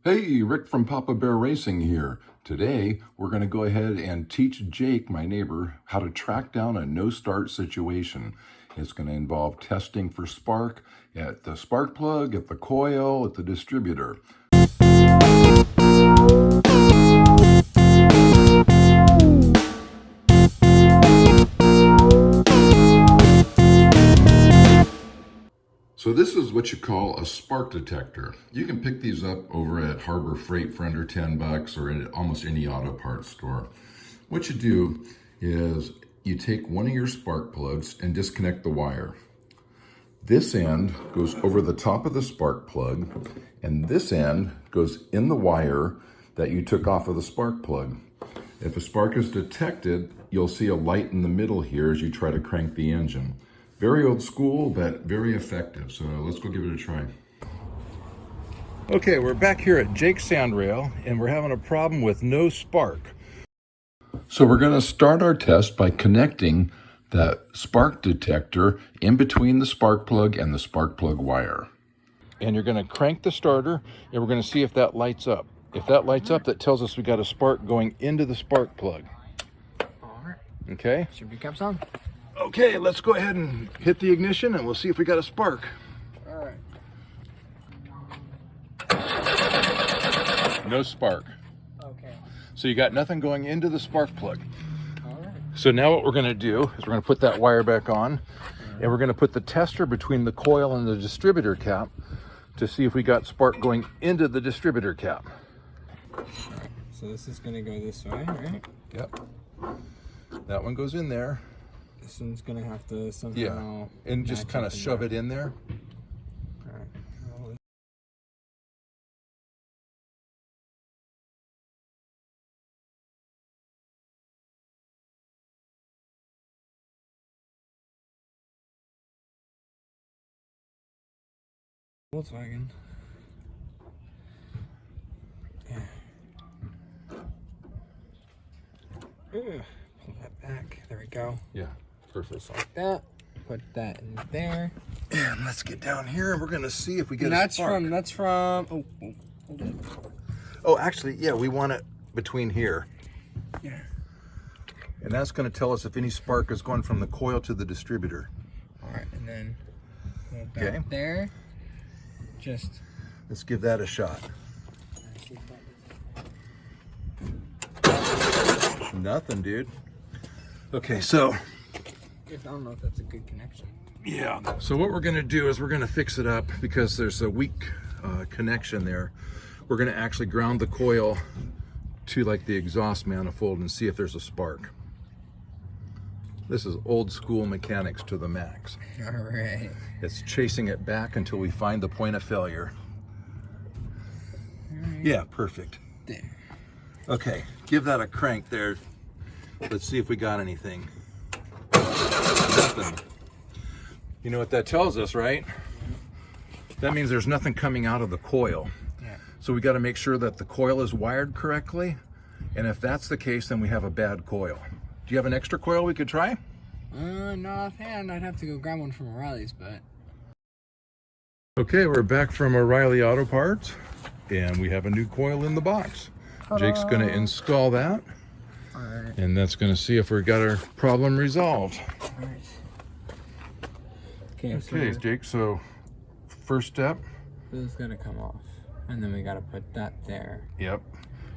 Hey, Rick from Papa Bear Racing here. Today, we're going to go ahead and teach Jake, my neighbor, how to track down a no-start situation. It's going to involve testing for spark at the spark plug, at the coil, at the distributor. So this is what you call a spark detector. You can pick these up over at Harbor Freight for under 10 bucks or at almost any auto parts store. What you do is you take one of your spark plugs and disconnect the wire. This end goes over the top of the spark plug, and this end goes in the wire that you took off of the spark plug. If a spark is detected, you'll see a light in the middle here as you try to crank the engine. Very old school, but very effective. So let's go give it a try. Okay, we're back here at Jake's Sandrail, and we're having a problem with no spark. So we're going to start our test by connecting that spark detector in between the spark plug and the spark plug wire. And you're going to crank the starter, and we're going to see if that lights up. If that lights up, that tells us we got a spark going into the spark plug. All right. Okay? Should be caps on. Okay, let's go ahead and hit the ignition and we'll see if we got a spark. All right. No spark. Okay. So you got nothing going into the spark plug. All right. So now what we're going to do is we're going to put that wire back on, and we're going to put the tester between the coil and the distributor cap to see if we got spark going into the distributor cap. All right. So this is going to go this way, right? Yep. That one goes in there. This one's going to have to somehow... Yeah, and just kind of shove it in there. All right. Volkswagen. Yeah. Ugh. Pull that back. There we go. Yeah, perfect. Just like that. Put that in there. And let's get down here and we're going to see if we get And a spark. that's from... Oh, hold on. Oh, actually, yeah, we want it between here. Yeah. And that's going to tell us if any spark is going from the coil to the distributor. All right, and then go back Okay. there. Just... Let's give that a shot. Nothing, dude. Okay, so... I don't know if that's a good connection. Yeah. So what we're going to do is we're going to fix it up because there's a weak connection there. We're going to actually ground the coil to like the exhaust manifold and see if there's a spark. This is old school mechanics to the max. All right. It's chasing it back until we find the point of failure. Right. Yeah, perfect. There. Okay, give that a crank there. Let's see if we got anything. Nothing. You know what that tells us, right? That means there's nothing coming out of the coil. Yeah. So we got to make sure that the coil is wired correctly. And if that's the case, then we have a bad coil. Do you have an extra coil we could try? No offhand. I'd have to go grab one from O'Reilly's, but... Okay, we're back from O'Reilly Auto Parts, and we have a new coil in the box. Jake's going to install that, All right. and that's going to see if we got our problem resolved. All right. Okay, Okay, so Jake, so first step. this is gonna come off, and then we gotta put that there. Yep.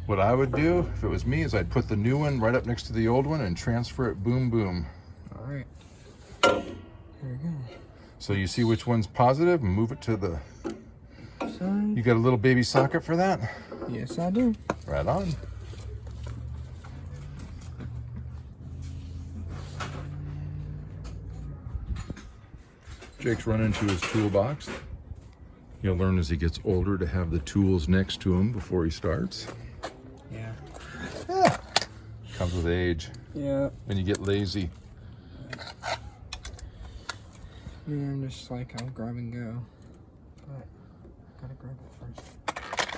What I would do, if it was me, is I'd put the new one right up next to the old one and transfer it boom, boom. All right. Here we go. So you see which one's positive and move it to the... Side. You got a little baby socket for that? Yes, I do. Right on. Jake's running to his toolbox. He'll learn as he gets older to have the tools next to him before he starts. Yeah. Comes with age. Yeah. When you get lazy. Yeah, I'm just like, I'll grab and go. But gotta grab it first.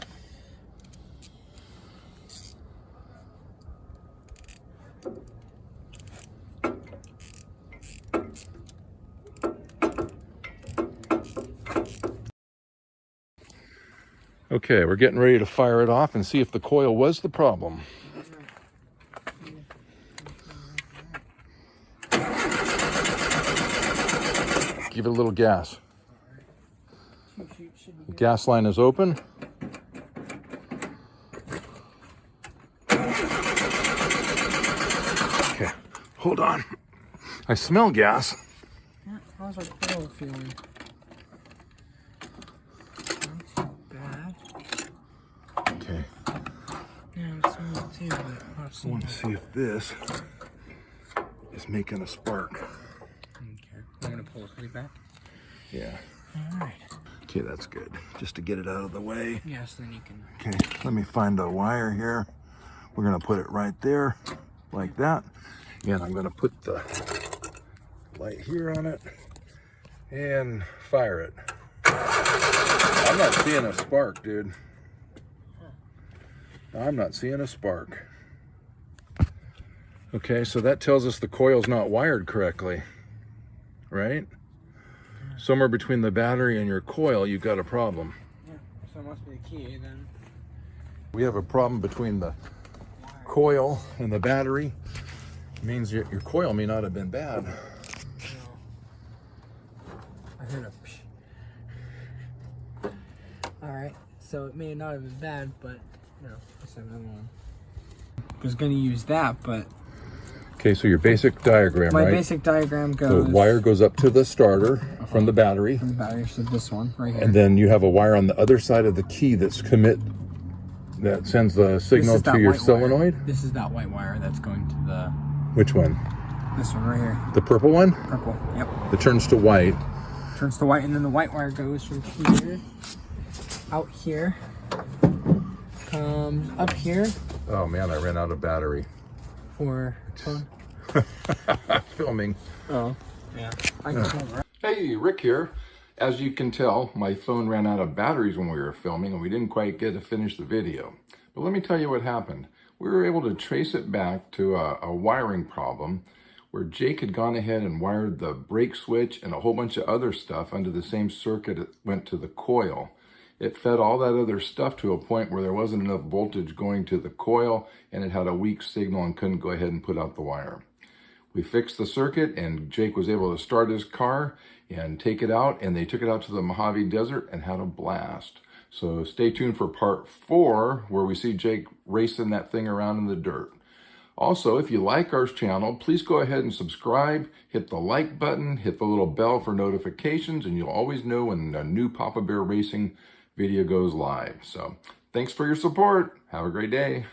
Okay, we're getting ready to fire it off and see if the coil was the problem. Give it a little gas. The gas line is open. Okay, hold on. I smell gas. How's our coil feeling? Not too bad. Okay. Yeah, I'm smelling too, but I want to see if this is making a spark. Okay. I'm gonna pull the hoodie back. Yeah. All right. Okay, that's good. Just to get it out of the way. Yes, then you can. Okay, let me find a wire here. We're gonna put it right there, like that. And I'm gonna put the light here on it and fire it. I'm not seeing a spark, dude. I'm not seeing a spark. Okay, so that tells us the coil's not wired correctly, right? Somewhere between the battery and your coil, you've got a problem. Yeah, so it must be the key then. We have a problem between the coil and the battery. It means your coil may not have been bad. No. I heard a psh. Alright, so it may not have been bad, but no, let's have another one. I was gonna use that, but Okay, so your basic diagram, my right? basic diagram The goes wire goes up to the starter from the battery. from the battery, so this one right here. And then you have a wire on the other side of the key that sends the signal to your solenoid. Wire. This is that white wire that's going to the... Which one? This one right here. The purple one? Purple, yep. That turns to white. Turns to white, and then the white wire goes from here, out here, comes up here Oh man, I ran out of battery. for... Filming. Oh, yeah. I can tell, right? Hey, Rick here. As you can tell, my phone ran out of batteries when we were filming and we didn't quite get to finish the video. But let me tell you what happened. We were able to trace it back to a wiring problem where Jake had gone ahead and wired the brake switch and a whole bunch of other stuff under the same circuit it went to the coil. It fed all that other stuff to a point where there wasn't enough voltage going to the coil and it had a weak signal and couldn't go ahead and put out the wire. We fixed the circuit and Jake was able to start his car and take it out, and they took it out to the Mojave Desert and had a blast. So stay tuned for part 4 where we see Jake racing that thing around in the dirt. Also, if you like our channel, please go ahead and subscribe, hit the like button, hit the little bell for notifications, and you'll always know when a new Papa Bear Racing video goes live. So thanks for your support. Have a great day.